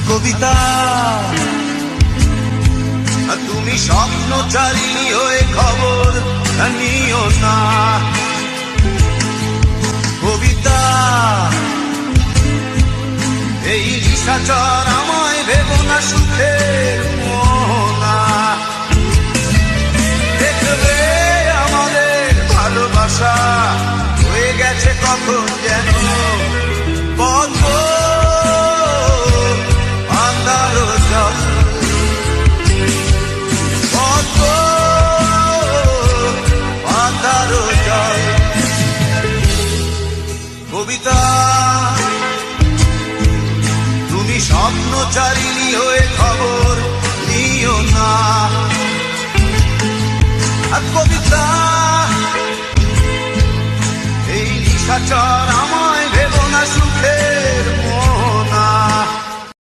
কবিতা তুমি স্বপ্নচারী হয়ে খবর নিও না। কবিতা এই নিশাচর আমায় ভেবো না সুখে মোহনা। দেখবে আমাদের ভালোবাসা হয়ে গেছে কখন যেন পদ্ম আন্ধার জল, পদ্ম আন্ধার জল। কবিতা তুমি স্বপ্নচারিণী হয়ে খবর নিও না। আর কবিতা এই নিশাচর আমায় ভেবো না সুখে